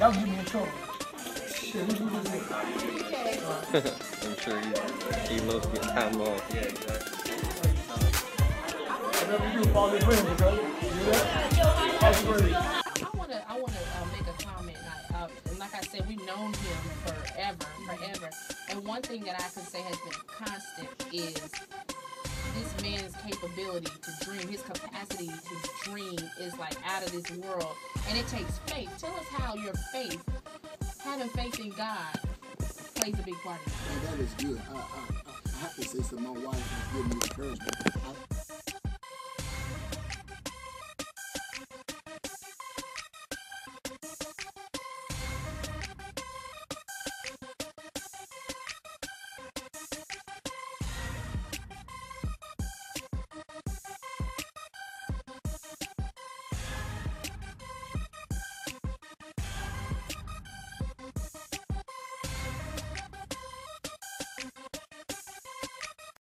That would get me in trouble. Shit, who do this? I'm sure he loves your time off. Yeah, exactly. Whatever you do, follow your friends, okay? You hear that? That's great. I wanna make a comment. And like I said, we've known him forever. And one thing that I could say has been constant is this man's capability to dream, his capacity to dream is like out of this world. And it takes faith. Tell us how your faith, having faith in God, plays a big part in it. And that is good. I have to say something. My wife has given me encouragement.